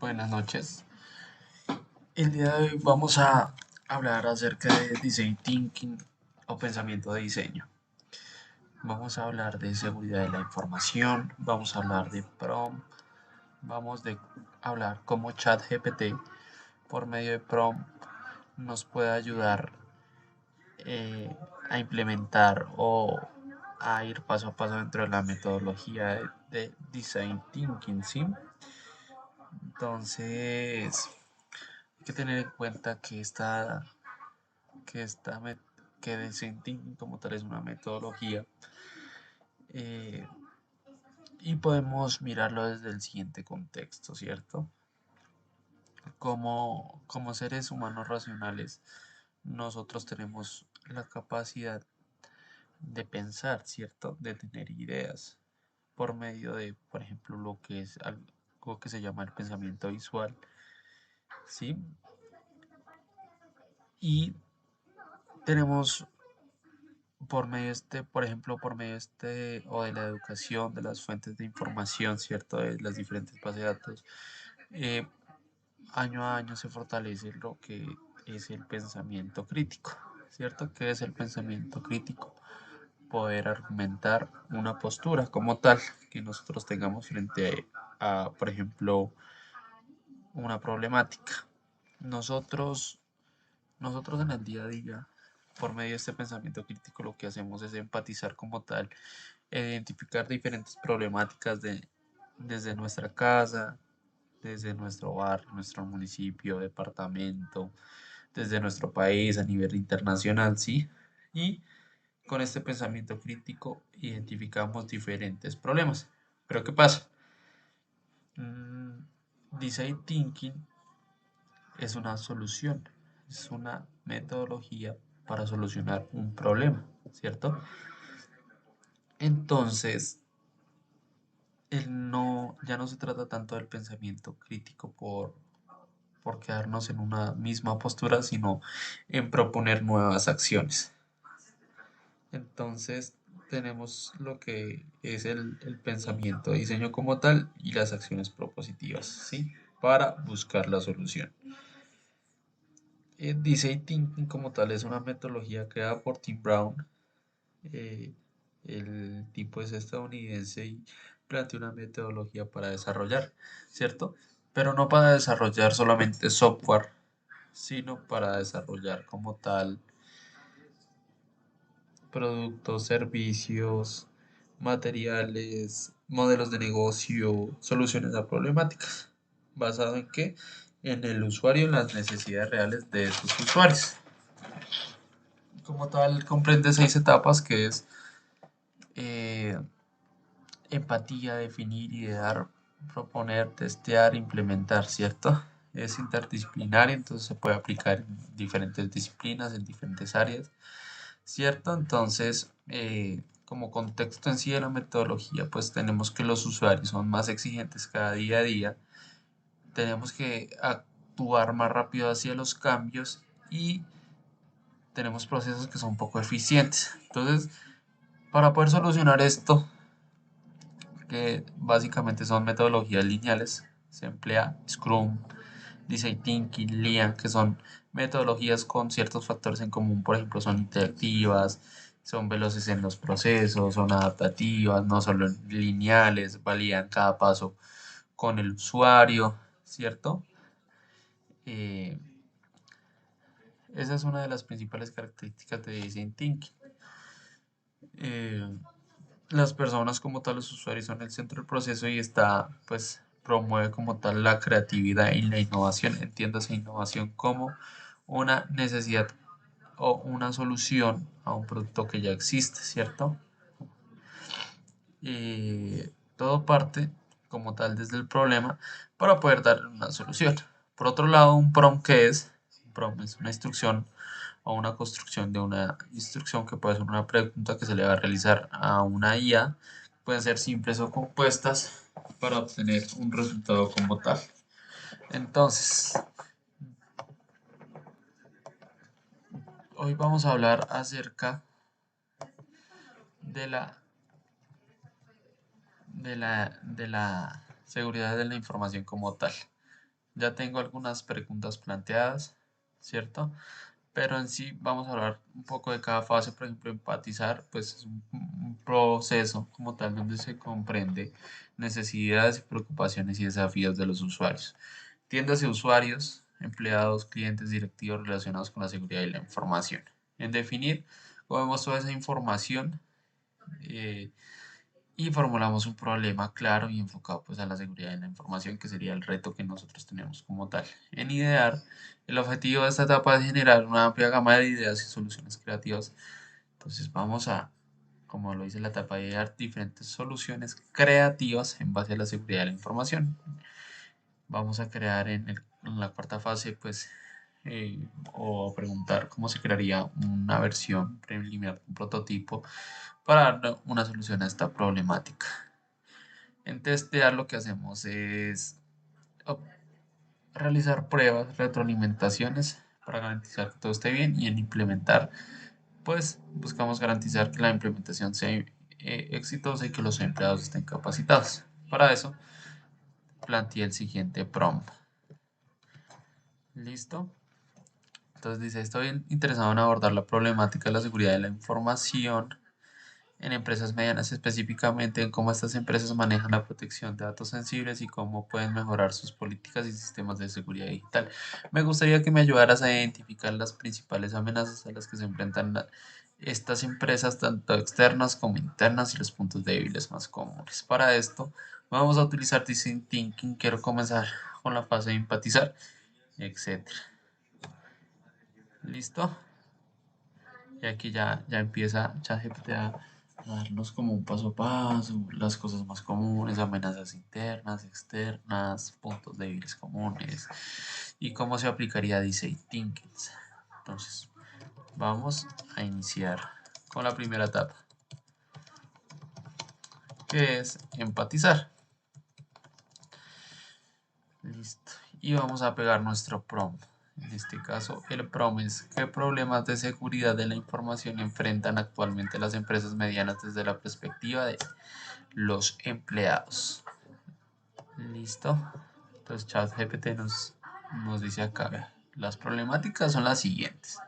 Buenas noches. El día de hoy vamos a hablar acerca de design thinking o pensamiento de diseño. Vamos a hablar de seguridad de la información, vamos a hablar de prompt, a hablar cómo ChatGPT por medio de prompt nos puede ayudar a implementar o a ir paso a paso dentro de la metodología de design thinking, ¿sí? Entonces, hay que tener en cuenta que esta met- que Design Thinking como tal es una metodología eh, y podemos mirarlo desde el siguiente contexto, ¿cierto? Como seres humanos racionales, nosotros tenemos la capacidad de pensar, ¿cierto? De tener ideas por medio de, por ejemplo, lo que es algo que se llama el pensamiento visual, ¿sí? Y tenemos por ejemplo, por medio o de la educación, de las fuentes de información, ¿cierto? De las diferentes bases de datos, eh, año a año se fortalece lo que es el pensamiento crítico, ¿cierto? ¿Qué es el pensamiento crítico? Poder argumentar una postura como tal que nosotros tengamos frente por ejemplo, una problemática. Nosotros, nosotros en el día a día, por medio de este pensamiento crítico, lo que hacemos es empatizar como tal identificar diferentes problemáticas desde nuestra casa, desde nuestro barrio, nuestro municipio, departamento, desde nuestro país a nivel internacional, ¿sí? Y con este pensamiento crítico identificamos diferentes problemas. Pero ¿qué pasa? Mm, Design Thinking es una solución, es una metodología para solucionar un problema, ¿cierto? Entonces, ya no se trata tanto del pensamiento crítico por quedarnos en una misma postura, sino en proponer nuevas acciones. Entonces tenemos lo que es el pensamiento de diseño como tal y las acciones propositivas, ¿sí? Para buscar la solución. El Design Thinking como tal es una metodología creada por Tim Brown. eh, el tipo es estadounidense y plantea una metodología para desarrollar, ¿cierto? Pero no para desarrollar solamente software, sino para desarrollar como tal productos, servicios, materiales, modelos de negocio, soluciones a problemáticas. ¿Basado en qué? En el usuario, en las necesidades reales de sus usuarios. Como tal, comprende 6 etapas que es eh, empatía, definir, idear, proponer, testear, implementar, ¿cierto? Es interdisciplinario, entonces se puede aplicar en diferentes disciplinas, en diferentes áreas, ¿cierto? Entonces, como contexto en sí de la metodología, pues tenemos que los usuarios son más exigentes cada día a día, tenemos que actuar más rápido hacia los cambios y tenemos procesos que son poco eficientes. Entonces, para poder solucionar esto, que básicamente son metodologías lineales. Se emplea Scrum, Design Thinking, Lean, que son metodologías con ciertos factores en común, por ejemplo, son interactivas, son veloces en los procesos, son adaptativas, no solo lineales, validan cada paso con el usuario, ¿cierto? Eh, Esa es una de las principales características de Design Thinking. Eh, las personas como tal, los usuarios son el centro del proceso y pues, promueve como tal la creatividad y la innovación. Entiéndase innovación como una necesidad o una solución a un producto que ya existe, ¿cierto? Y todo parte como tal desde el problema para poder dar una solución. Por otro lado, un prompt es una instrucción o una construcción de una instrucción que puede ser una pregunta que se le va a realizar a una IA. Pueden ser simples o compuestas para obtener un resultado como tal. Entonces, hoy vamos a hablar acerca de la seguridad de la información como tal. Ya tengo algunas preguntas planteadas, ¿cierto? Pero en sí vamos a hablar un poco de cada fase. Por ejemplo, empatizar, pues es un proceso como tal donde se comprende necesidades, preocupaciones y desafíos de los usuarios. Tiendas y usuarios, empleados, clientes, directivos relacionados con la seguridad y la información. En definir, cogemos toda esa información eh, y formulamos un problema claro y enfocado pues a la seguridad de la información, que sería el reto que nosotros tenemos como tal. En idear, el objetivo de esta etapa es generar una amplia gama de ideas y soluciones creativas. Entonces vamos a, como lo dice la etapa, de idear diferentes soluciones creativas en base a la seguridad de la información. Vamos a crear en la cuarta fase pues o preguntar cómo se crearía una versión preliminar, un prototipo para dar una solución a esta problemática. En testear lo que hacemos es realizar pruebas, retroalimentaciones para garantizar que todo esté bien, y en implementar, pues buscamos garantizar que la implementación sea exitosa y que los empleados estén capacitados. Para eso, planteé el siguiente prompt. ¿Listo? Entonces dice, estoy interesado en abordar la problemática de la seguridad de la información en empresas medianas, específicamente en cómo estas empresas manejan la protección de datos sensibles y cómo pueden mejorar sus políticas y sistemas de seguridad digital. Me gustaría que me ayudaras a identificar las principales amenazas a las que se enfrentan estas empresas, tanto externas como internas, y los puntos débiles más comunes. Para esto, vamos a utilizar Design Thinking. Quiero comenzar con la fase de empatizar, etcétera. ¿Listo? Y aquí ya empieza ChatGPT a darnos como un paso a paso, las cosas más comunes, amenazas internas, externas, puntos débiles comunes y cómo se aplicaría Design Thinking. Entonces, vamos a iniciar con la primera etapa, que es empatizar. Listo. Y vamos a pegar nuestro prompt. En este caso, el prompt es: ¿qué problemas de seguridad de la información enfrentan actualmente las empresas medianas desde la perspectiva de los empleados? Listo. Entonces ChatGPT nos dice acá, vea, las problemáticas son las siguientes: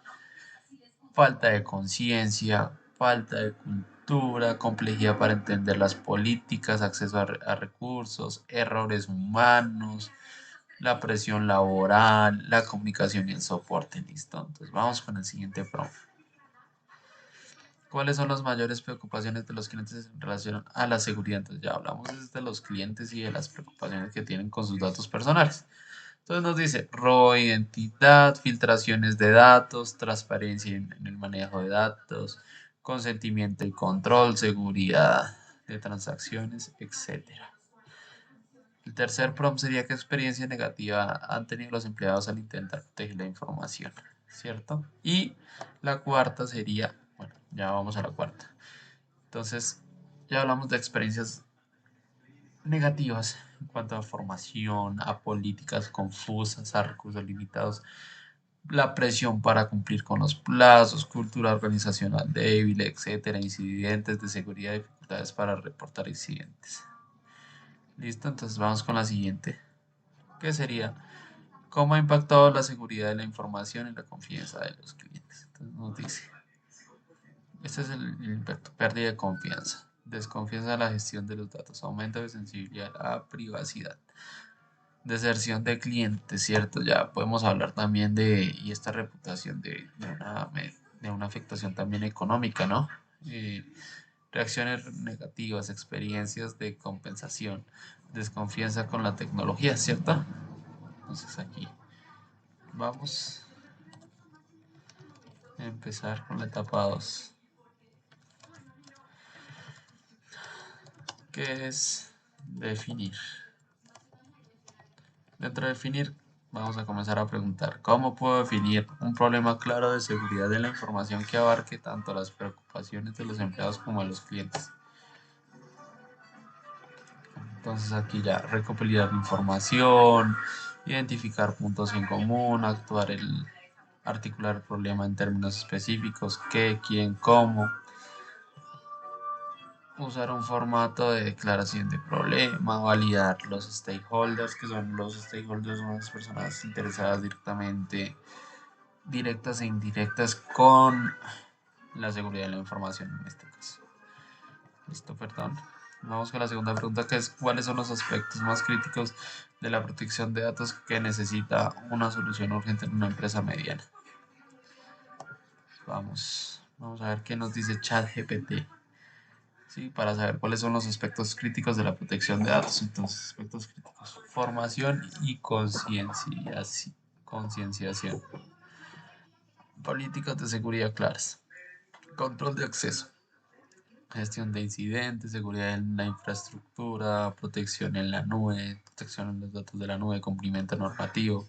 falta de conciencia, falta de cultura, complejidad para entender las políticas, acceso a recursos, errores humanos, la presión laboral, la comunicación y el soporte. Listo. Entonces vamos con el siguiente prompt. ¿Cuáles son las mayores preocupaciones de los clientes en relación a la seguridad? Entonces ya hablamos de los clientes y de las preocupaciones que tienen con sus datos personales. Entonces nos dice robo de identidad, filtraciones de datos, transparencia en el manejo de datos, consentimiento y control, seguridad de transacciones, etcétera. El tercer prompt sería: ¿qué experiencia negativa han tenido los empleados al intentar proteger la información? ¿Cierto? Y la cuarta sería, bueno, ya vamos a la cuarta. Entonces, ya hablamos de experiencias negativas en cuanto a formación, a políticas confusas, a recursos limitados, la presión para cumplir con los plazos, cultura organizacional débil, etcétera, incidentes de seguridad, dificultades para reportar incidentes. Listo, entonces vamos con la siguiente, que sería: ¿cómo ha impactado la seguridad de la información y la confianza de los clientes? Entonces nos dice, este es el impacto: pérdida de confianza, desconfianza de la gestión de los datos, aumento de sensibilidad a privacidad, deserción de clientes, ¿cierto? Ya podemos hablar también y esta reputación de una afectación también económica, ¿no? Eh, reacciones negativas, experiencias de compensación, desconfianza con la tecnología, ¿cierto? Entonces aquí vamos a empezar con la etapa 2, que es definir. Dentro de definir, vamos a comenzar a preguntar: ¿cómo puedo definir un problema claro de seguridad de la información que abarque tanto las preocupaciones de los empleados como de los clientes? Entonces aquí ya recopilar información, identificar puntos en común, articular el problema en términos específicos: qué, quién, cómo. usar un formato de declaración de problema, validar los stakeholders, que son los stakeholders, son las personas interesadas directas e indirectas con la seguridad de la información en este caso. Listo, perdón. Vamos con la segunda pregunta, que es ¿cuáles son los aspectos más críticos de la protección de datos que necesita una solución urgente en una empresa mediana? Vamos a ver qué nos dice ChatGPT. Sí, para saber cuáles son los aspectos críticos de la protección de datos. Entonces, aspectos críticos. Formación y concienciación. Políticas de seguridad claras. Control de acceso. Gestión de incidentes, seguridad en la infraestructura, protección en la nube, protección en los datos de la nube, cumplimiento normativo,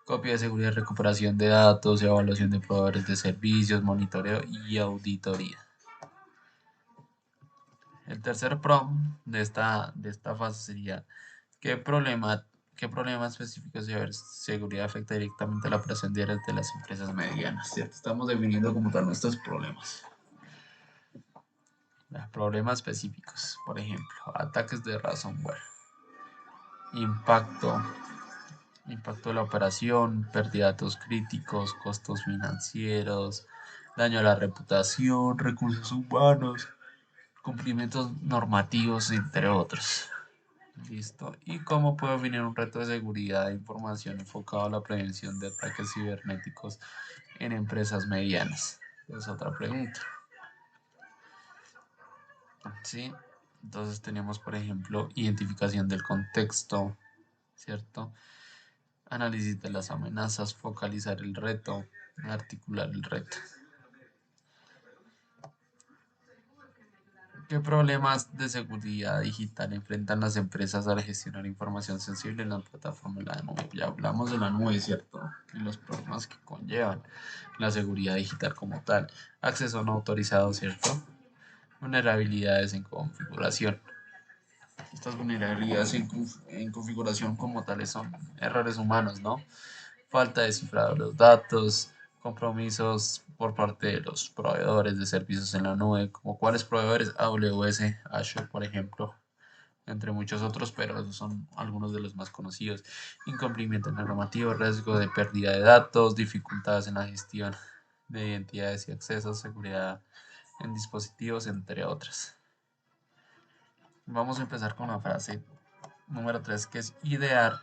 copia de seguridad, recuperación de datos, evaluación de proveedores de servicios, monitoreo y auditoría. El tercer prompt de esta fase sería ¿qué problema específico de ciberseguridad afecta directamente a la operación diaria de las empresas medianas? ¿Cierto? Estamos definiendo como tal nuestros problemas. Problemas específicos, por ejemplo, ataques de ransomware, impacto, impacto de la operación, pérdida de datos críticos, costos financieros, daño a la reputación, recursos humanos, cumplimientos normativos, entre otros. Listo. ¿Y cómo puede definir un reto de seguridad de información enfocado a la prevención de ataques cibernéticos en empresas medianas? Es otra pregunta. ¿Sí? Entonces tenemos, por ejemplo, identificación del contexto, ¿cierto? Análisis de las amenazas, focalizar el reto, articular el reto. ¿Qué problemas de seguridad digital enfrentan las empresas al gestionar información sensible en la plataforma de la nube? Ya hablamos de la nube, ¿cierto? Y los problemas que conllevan la seguridad digital como tal. Acceso no autorizado, ¿cierto? Vulnerabilidades en configuración. Estas vulnerabilidades en configuración como tales son errores humanos, ¿no? Falta de cifrado de los datos, compromisos por parte de los proveedores de servicios en la nube, como cuáles proveedores, AWS, Azure, por ejemplo, entre muchos otros, pero esos son algunos de los más conocidos. Incumplimiento normativo, riesgo de pérdida de datos, dificultades en la gestión de identidades y accesos, seguridad en dispositivos, entre otras. Vamos a empezar con la frase número 3, que es idear.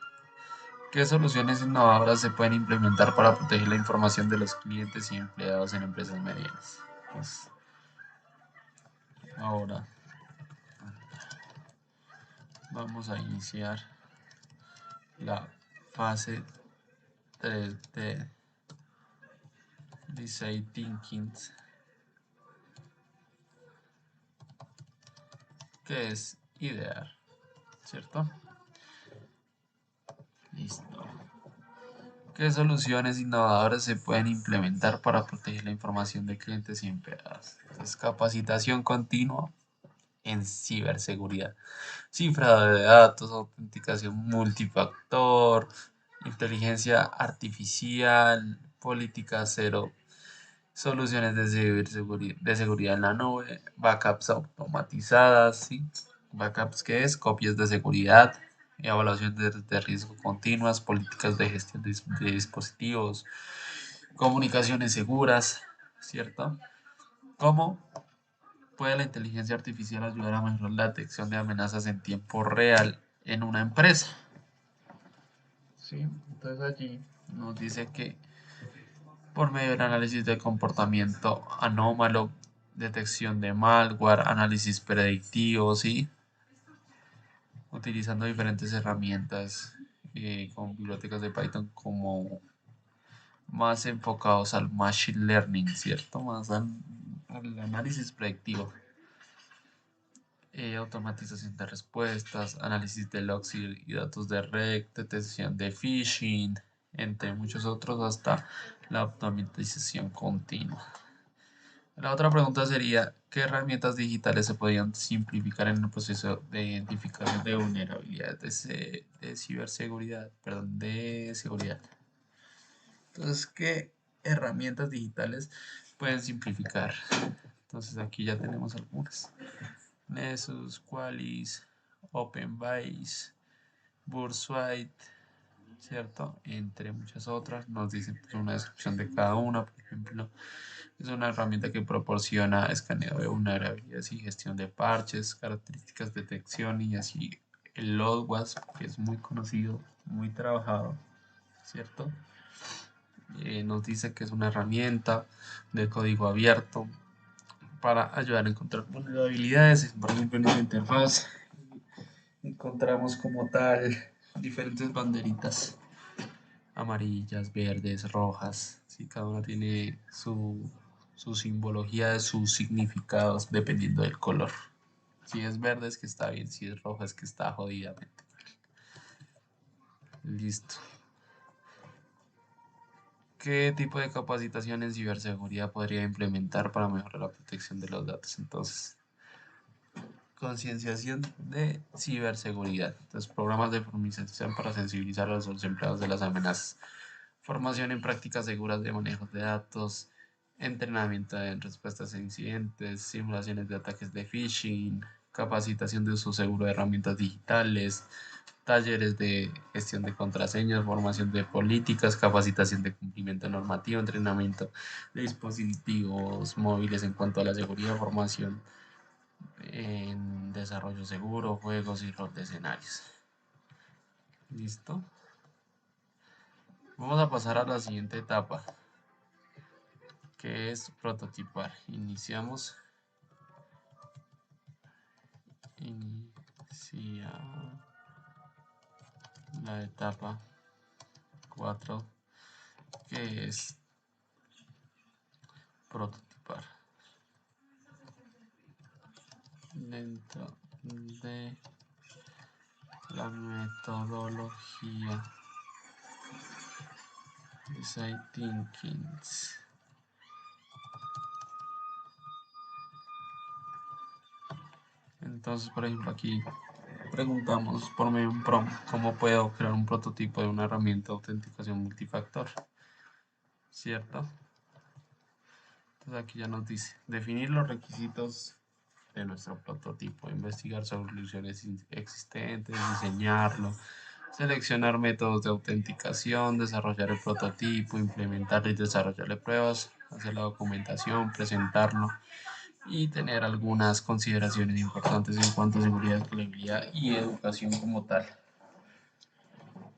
¿Qué soluciones innovadoras se pueden implementar para proteger la información de los clientes y empleados en empresas medianas? Pues ahora vamos a iniciar la fase 3 de Design Thinking, que es idear, ¿cierto? Listo. ¿Qué soluciones innovadoras se pueden implementar para proteger la información de clientes y empleados? Entonces, capacitación continua en ciberseguridad, cifrado de datos, autenticación multifactor, inteligencia artificial, política cero, soluciones de seguridad en la nube, backups automatizadas, ¿sí? Backups, ¿qué es? Copias de seguridad, evaluación de riesgo continuas, políticas de gestión de dispositivos, comunicaciones seguras, ¿cierto? ¿Cómo puede la inteligencia artificial ayudar a mejorar la detección de amenazas en tiempo real en una empresa? Sí, entonces allí nos dice que por medio del análisis de comportamiento anómalo, detección de malware, análisis predictivo, ¿sí? Utilizando diferentes herramientas con bibliotecas de Python como más enfocados al machine learning, ¿cierto? Más al análisis predictivo. Automatización de respuestas, análisis de logs y datos de red, detección de phishing, entre muchos otros, hasta la automatización continua. La otra pregunta sería, ¿qué herramientas digitales se podrían simplificar en el proceso de identificación de vulnerabilidades de ciberseguridad, perdón, de seguridad? Entonces, ¿qué herramientas digitales pueden simplificar? Entonces, aquí ya tenemos algunas. Nessus, Qualys, OpenBase, Bursuite, ¿cierto? Entre muchas otras. Nos dicen pues, una descripción de cada una. Por ejemplo, es una herramienta que proporciona escaneo de vulnerabilidades y gestión de parches, características de detección y así el LODWASP, que es muy conocido, muy trabajado, ¿cierto? Nos dice que es una herramienta de código abierto para ayudar a encontrar vulnerabilidades. Por ejemplo, en esta interfaz encontramos como tal diferentes banderitas amarillas, verdes, rojas. ¿Sí? Cada una tiene su simbología, sus significados dependiendo del color. Si es verde es que está bien, si es roja es que está jodidamente. Listo. ¿Qué tipo de capacitación en ciberseguridad podría implementar para mejorar la protección de los datos? Entonces, concienciación de ciberseguridad. Entonces, programas de formación para sensibilizar a los empleados de las amenazas. Formación en prácticas seguras de manejo de datos, entrenamiento en respuestas a incidentes, simulaciones de ataques de phishing, capacitación de uso seguro de herramientas digitales, talleres de gestión de contraseñas, formación de políticas, capacitación de cumplimiento normativo, entrenamiento de dispositivos móviles en cuanto a la seguridad, formación en desarrollo seguro, juegos y rol de escenarios. ¿Listo? Vamos a pasar a la siguiente etapa, que es prototipar. Iniciamos. Inicia la etapa 4, que es prototipar. Dentro de la metodología Design Thinking. Entonces, por ejemplo, aquí preguntamos por medio de un prompt cómo puedo crear un prototipo de una herramienta de autenticación multifactor, ¿cierto? Entonces aquí ya nos dice definir los requisitos de nuestro prototipo, investigar soluciones existentes, diseñarlo, seleccionar métodos de autenticación, desarrollar el prototipo, implementarlo y desarrollarle pruebas, hacer la documentación, presentarlo y tener algunas consideraciones importantes en cuanto a seguridad, escalabilidad y educación como tal.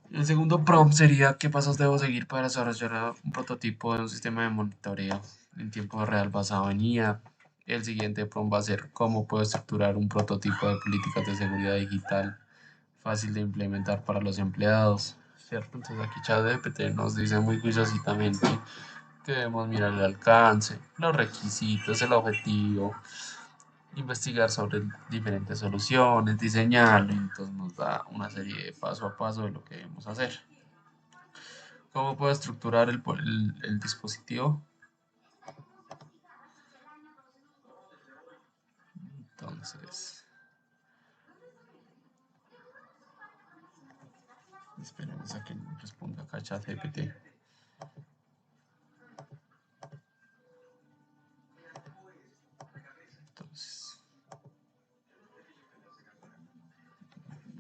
El segundo prompt sería qué pasos debo seguir para desarrollar un prototipo de un sistema de monitoreo en tiempo real basado en IA. El siguiente prompt va a ser cómo puedo estructurar un prototipo de políticas de seguridad digital fácil de implementar para los empleados, ¿cierto? Entonces aquí ChatGPT nos dice muy juiciosamente que debemos mirar el alcance, los requisitos, el objetivo, investigar sobre diferentes soluciones, diseñarlo, y entonces nos da una serie de paso a paso de lo que debemos hacer. ¿Cómo puedo estructurar el dispositivo? Entonces, esperemos a que responda acá ChatGPT.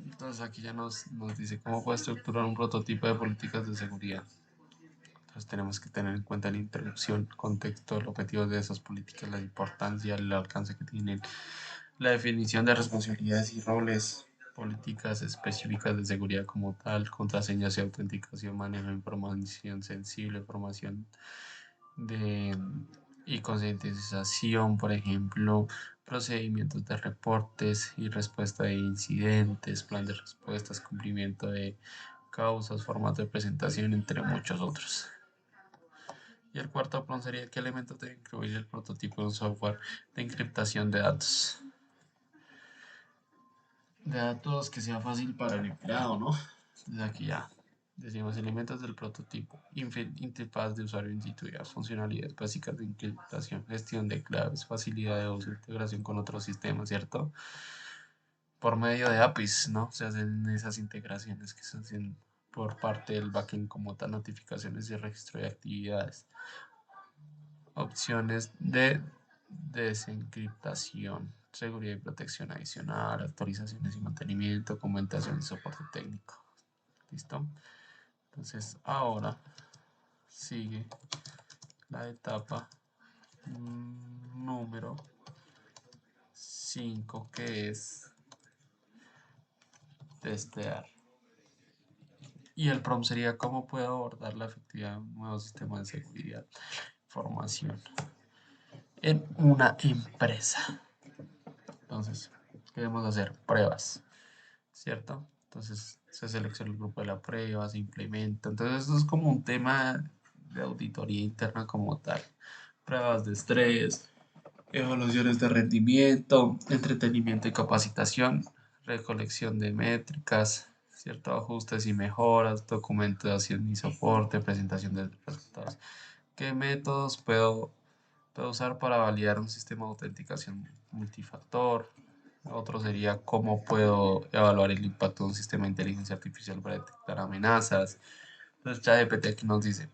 Entonces aquí ya nos dice cómo puedo estructurar un prototipo de políticas de seguridad. Entonces tenemos que tener en cuenta la introducción, contexto, el objetivo de esas políticas, la importancia, el alcance que tienen, la definición de responsabilidades y roles, políticas específicas de seguridad como tal, contraseñas y autenticación, manejo de información sensible, información de y concientización, por ejemplo, procedimientos de reportes y respuesta de incidentes, plan de respuestas, cumplimiento de causas, formato de presentación, entre muchos otros. Y el cuarto plan sería qué elementos debe incluir el prototipo de un software de encriptación de datos. De datos que sea fácil para el empleado, ¿no? Desde aquí ya decimos elementos del prototipo, interfaz de usuario instituida, funcionalidades básicas de encriptación, gestión de claves, facilidad de uso, integración con otros sistemas, ¿cierto? Por medio de APIs, ¿no? Se hacen esas integraciones que se hacen por parte del backend como tal, notificaciones y registro de actividades. Opciones de desencriptación, seguridad y protección adicional, actualizaciones y mantenimiento, documentación y soporte técnico. ¿Listo? Entonces ahora sigue la etapa número 5, que es testear. Y el prompt sería: ¿cómo puedo abordar la efectividad de un nuevo sistema de seguridad de información en una empresa? Entonces, ¿qué debemos hacer? Pruebas, ¿cierto? Entonces, se selecciona el grupo de la prueba, se implementa. Entonces, esto es como un tema de auditoría interna como tal. Pruebas de estrés, evaluaciones de rendimiento, entretenimiento y capacitación, recolección de métricas, ciertos ajustes y mejoras, documentación y soporte, presentación de resultados. ¿Qué métodos puedo usar para validar un sistema de autenticación multifactor? Otro sería: ¿cómo puedo evaluar el impacto de un sistema de inteligencia artificial para detectar amenazas? Entonces, ChatGPT aquí nos dice: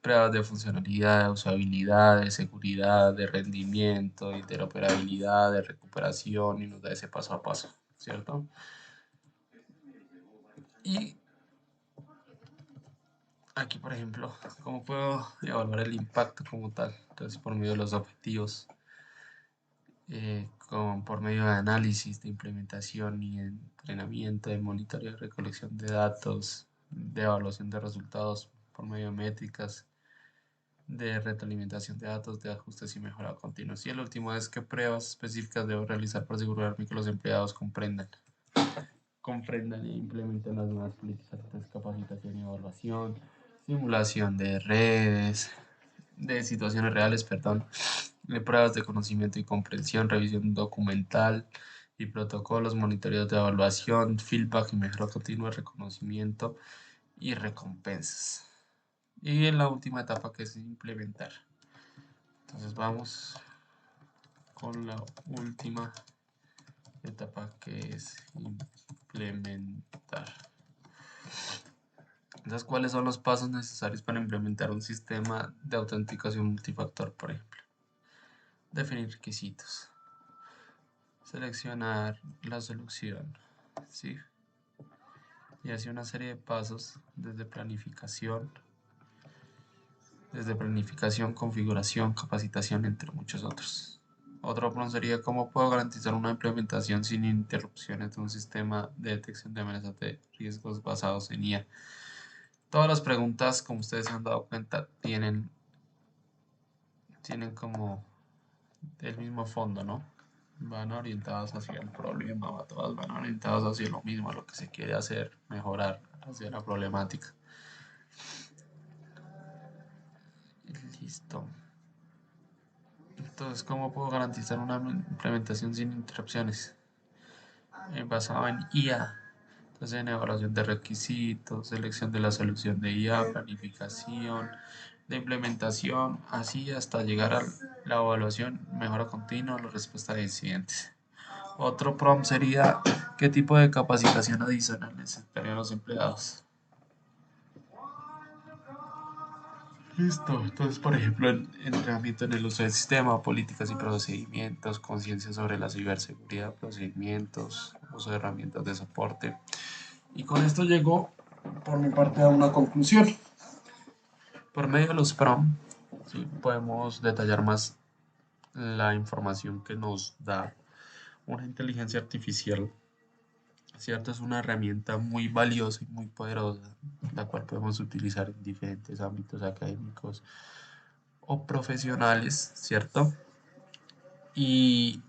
pruebas de funcionalidad, de usabilidad, de seguridad, de rendimiento, de interoperabilidad, de recuperación, y nos da ese paso a paso, ¿cierto? Y aquí, por ejemplo, ¿cómo puedo evaluar el impacto como tal? Entonces, por medio de los objetivos, por medio de análisis, de implementación y entrenamiento, de monitoreo y recolección de datos, de evaluación de resultados por medio de métricas, de retroalimentación de datos, de ajustes y mejora continuos. Y el último es: qué pruebas específicas debo realizar para asegurarme que los empleados comprendan e implementen las nuevas políticas de capacitación y evaluación, simulación de redes, de situaciones reales, perdón, de pruebas de conocimiento y comprensión, revisión documental y protocolos, monitoreos de evaluación, feedback y mejora continua, reconocimiento y recompensas. Y en la última etapa, que es implementar. Entonces vamos con la última etapa, que es implementar. Entonces, ¿cuáles son los pasos necesarios para implementar un sistema de autenticación multifactor, por ejemplo? Definir requisitos, seleccionar la solución, ¿sí? Y así una serie de pasos desde planificación, configuración, capacitación, entre muchos otros. Otro punto sería: ¿cómo puedo garantizar una implementación sin interrupciones de un sistema de detección de amenazas de riesgos basados en IA? Todas las preguntas, como ustedes se han dado cuenta, tienen como el mismo fondo, ¿no? Van orientadas hacia el problema, todas van orientadas hacia lo mismo, a lo que se quiere hacer, mejorar, hacia la problemática. Listo. Entonces, ¿cómo puedo garantizar una implementación sin interrupciones? Basado en IA. Entonces, en evaluación de requisitos, selección de la solución de IA, planificación, de implementación, así hasta llegar a la evaluación, mejora continua, la respuesta de incidentes. Otro prompt sería: ¿qué tipo de capacitación adicional necesitarían los empleados? Listo. Entonces, por ejemplo, entrenamiento en el uso del sistema, políticas y procedimientos, conciencia sobre la ciberseguridad, procedimientos, uso de herramientas de soporte. Y con esto llego, por mi parte, a una conclusión. Por medio de los prompts, sí, podemos detallar más la información que nos da una inteligencia artificial, ¿cierto? Es una herramienta muy valiosa y muy poderosa, la cual podemos utilizar en diferentes ámbitos académicos o profesionales, ¿cierto? Y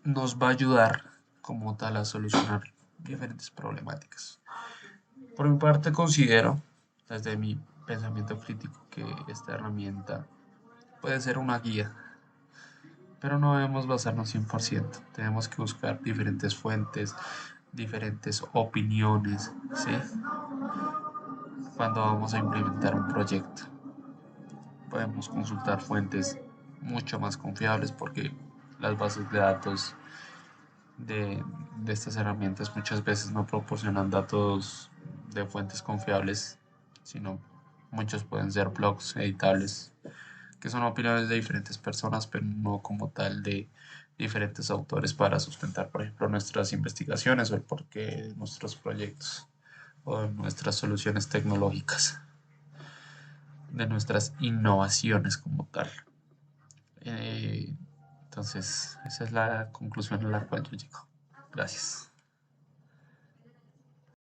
nos va a ayudar como tal a solucionar diferentes problemáticas. Por mi parte, considero, desde mi pensamiento crítico, que esta herramienta puede ser una guía, pero no debemos basarnos 100%. Tenemos que buscar diferentes fuentes, diferentes opiniones, ¿sí? Cuando vamos a implementar un proyecto, podemos consultar fuentes mucho más confiables, porque las bases de datos de estas herramientas muchas veces no proporcionan datos de fuentes confiables, sino muchos pueden ser blogs editables que son opiniones de diferentes personas, pero no como tal de diferentes autores para sustentar, por ejemplo, nuestras investigaciones o el porqué de nuestros proyectos o de nuestras soluciones tecnológicas, de nuestras innovaciones como tal. Eh, entonces, esa es la conclusión a la cual yo llego. Gracias.